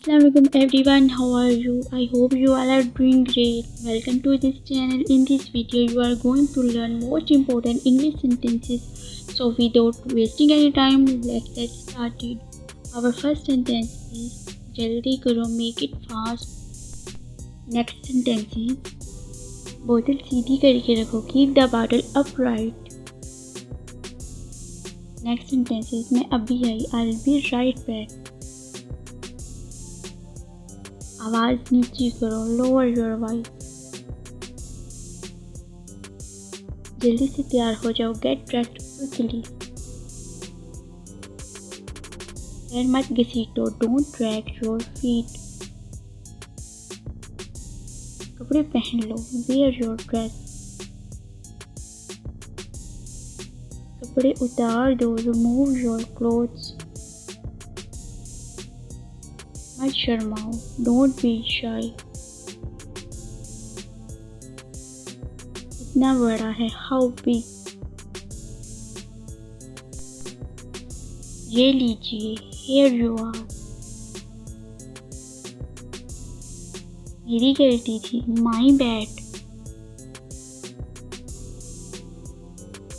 Assalamualaikum everyone, how are you? I hope you all are doing great. Welcome to this channel. In this video, you are going to learn most important English sentences. So without wasting any time, let's get started. Our first sentence is Jaldi karo, make it fast. Next sentence is बोतल सीधी करके रखो, keep the bottle upright. Next sentence is मैं अभी आई, I'll be right back. आवाज नीची करो, lower your voice. जल्दी से तैयार हो जाओ, get dressed quickly. पैर मत घसीटो, don't drag your feet. कपड़े पहन लो, wear your dress. कपड़े उतार दो, remove your clothes. मत शर्माओ, don't be shy. इतना बड़ा है, how big. ये लीजिए, here you are. मेरी गलती थी, my bad.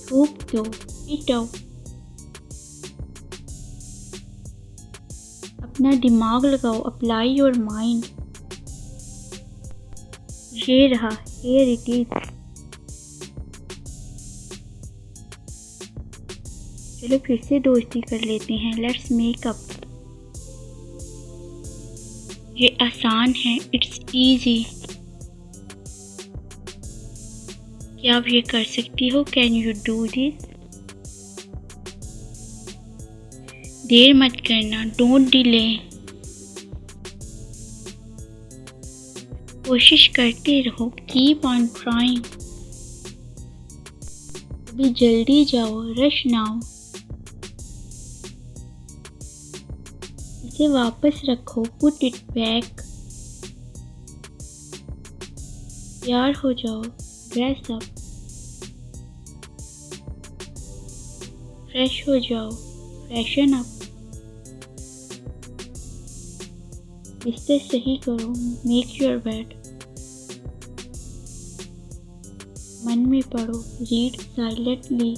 थूक दो, spit out. अपना दिमाग लगाओ, अप्लाई योर माइंड. ये रहा, here it is. चलो फिर से दोस्ती कर लेते हैं, लेट्स मेक अप. ये आसान है, इट्स इजी. क्या आप ये कर सकती हो? Can you do this? देर मत करना, डोंट डिले. कोशिश करते रहो, कीप ऑन ट्राइंग. अभी जल्दी जाओ, रश नाउ. इसे वापस रखो, पुट इट बैक. तैयार हो जाओ, ड्रेस अप. फ्रेश हो जाओ, फ्रेशन अप. बिस्तर सही करो, मेक योर बेड. मन में पढ़ो, रीड साइलेंटली.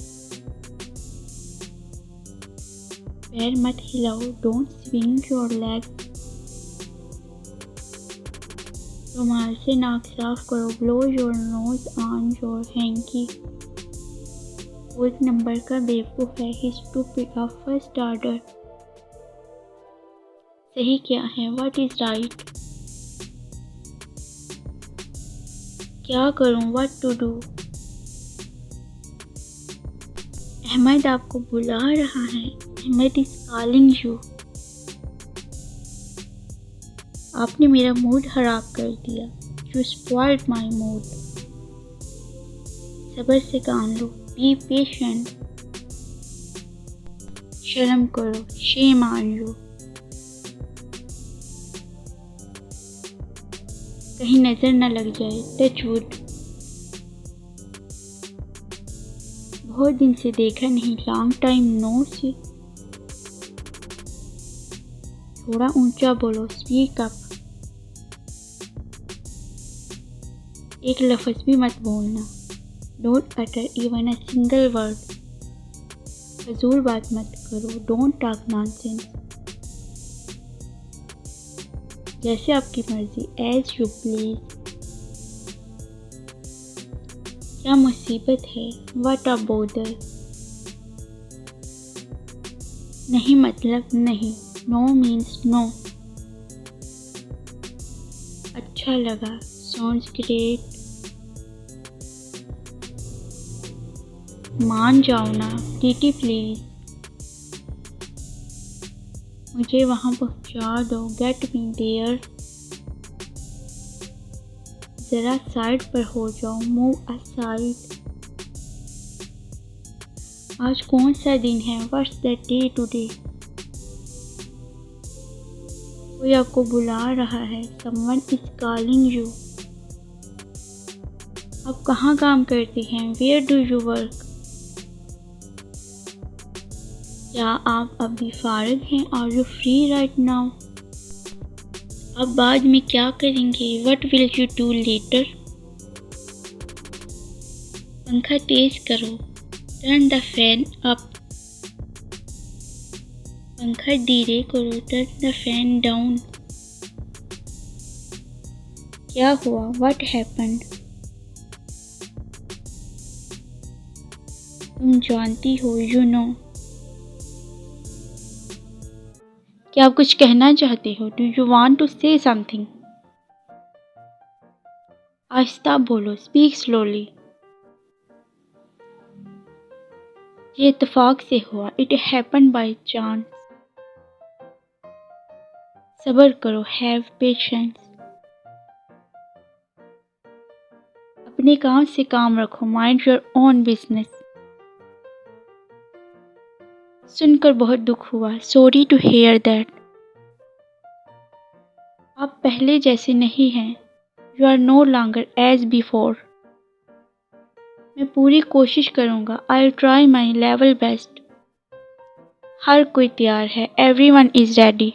पैर मत हिलाओ, डोंट स्विंग योर लेग. रुमाल से नाक साफ करो, blow your nose on your hanky. उस नंबर का बेवकूफ़ है, ही स्टूपिड ऑफ फर्स्ट ऑर्डर. सही क्या है? What is right? क्या करूं? What to do? अहमद आपको बुला रहा है, अहमद इज कॉलिंग यू. आपने मेरा मूड खराब कर दिया, यू स्पॉइल्ड माई मूड. सब्र से काम लो, बी पेशेंट. शर्म करो, शेम ऑन यू. कहीं नजर न लग जाए, टच वुड. बहुत दिन से देखा नहीं, लॉन्ग टाइम नो सी. थोड़ा ऊंचा बोलो, स्पीक अप. एक लफ्ज भी मत बोलना, don't utter even a single word. फजूल बात मत करो, डोंट टॉक नॉनसेंस. जैसे आपकी मर्जी, एज यू प्लीज. क्या मुसीबत है? What a bother. नहीं मतलब नहीं, नो मीन्स नो. अच्छा लगा, साउंड्स ग्रेट. मान जाओ ना, टीटी प्लीज. मुझे वहाँ पहुँचा दो, गेट मी देयर. ज़रा साइड पर हो जाओ, मूव असाइड. आज कौन सा दिन है? What's the day today? कोई आपको बुला रहा है, समवन इज कॉलिंग यू. आप कहाँ काम करते हैं? Where do you work? क्या आप अभी फारिग हैं? Are you free right now? आप बाद में क्या करेंगे? What will you do later? पंखा तेज करो। Turn the fan up. पंखा धीरे करो। Turn the fan down. क्या हुआ? What happened? तुम जानती हो, you know. क्या आप कुछ कहना चाहते हो? Do you want to say something? आहिस्ता बोलो। Speak slowly. ये इत्तेफाक से हुआ। It happened by chance. सब्र करो। Have patience. अपने काम से काम रखो। Mind your own business. सुनकर बहुत दुख हुआ। Sorry to hear that. आप पहले जैसे नहीं हैं। You are no longer as before. मैं पूरी कोशिश करूँगा। I'll try my level best. हर कोई तैयार है। Everyone is ready.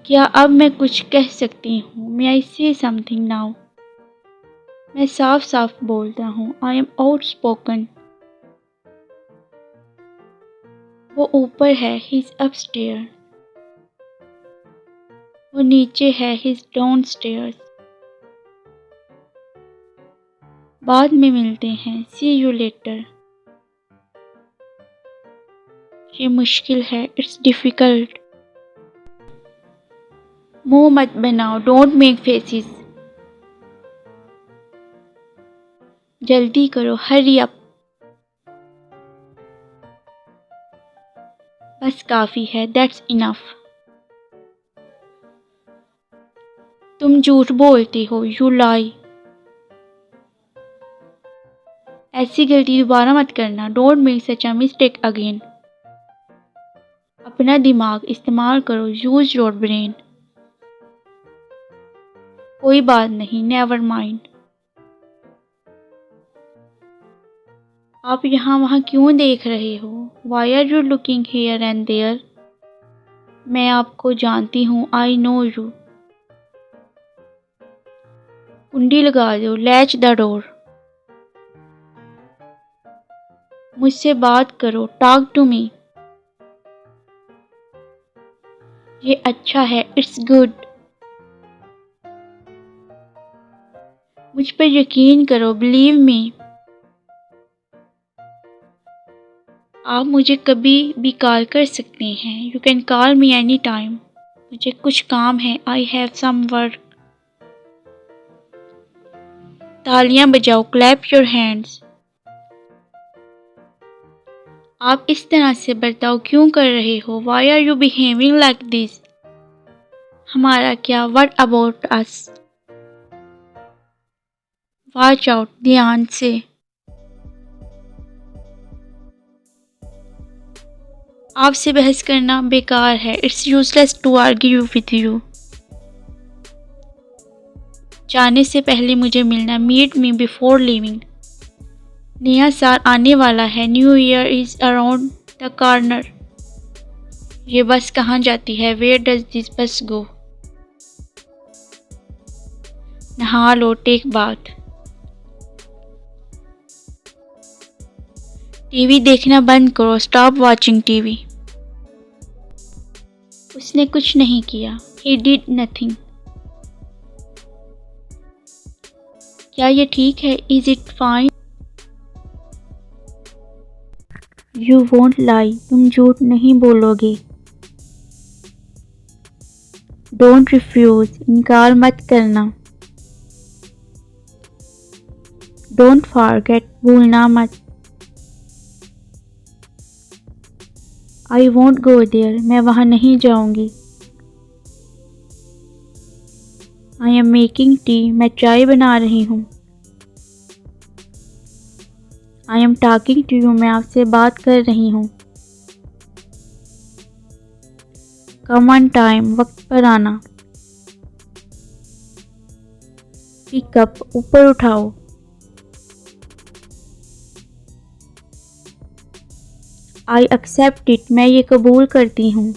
क्या अब मैं कुछ कह सकती हूँ? May I say something now? मैं साफ साफ बोलता हूँ। I am outspoken. वो ऊपर है। He's upstairs. वो नीचे है। He's downstairs. बाद में मिलते हैं। See you later. ये मुश्किल है। It's difficult. मुंह मत बनाओ। Don't make faces. जल्दी करो। Hurry up. बस काफ़ी है। That's enough. तुम झूठ बोलते हो। You lie. ऐसी गलती दोबारा मत करना। Don't make such a mistake again. अपना दिमाग इस्तेमाल करो। Use your brain. कोई बात नहीं। Never mind. आप यहाँ वहाँ क्यों देख रहे हो? Why are you looking here and there? मैं आपको जानती हूँ। I know you. कुंडी लगा दो। Latch the door. मुझसे बात करो। Talk to me. ये अच्छा है। It's good. मुझ पर यकीन करो। Believe me. आप मुझे कभी भी कॉल कर सकते हैं। You can call me anytime. मुझे कुछ काम है। I have some work. तालियां बजाओ। Clap your hands. आप इस तरह से बर्ताव क्यों कर रहे हो? Why are you behaving like this? हमारा क्या? What about us? Watch out. ध्यान से। आपसे बहस करना बेकार है। It's useless to argue with you. जाने से पहले मुझे मिलना। Meet me before leaving. नया साल आने वाला है। New Year is around the corner. ये बस कहाँ जाती है? Where does this bus go? नहा लो। Take bath. टीवी देखना बंद करो। Stop watching TV. उसने कुछ नहीं किया। He did nothing. क्या ये ठीक है? Is it fine? You won't lie. तुम झूठ नहीं बोलोगे। Don't refuse. इनकार मत करना। Don't forget. भूलना मत। I won't go there. मैं वहाँ नहीं जाऊँगी। I am making tea. मैं चाय बना रही हूँ। I am talking to you. मैं आपसे बात कर रही हूँ। Come on time. वक्त पर आना। Pick up. ऊपर उठाओ। I accept it. मैं ये कबूल करती हूँ।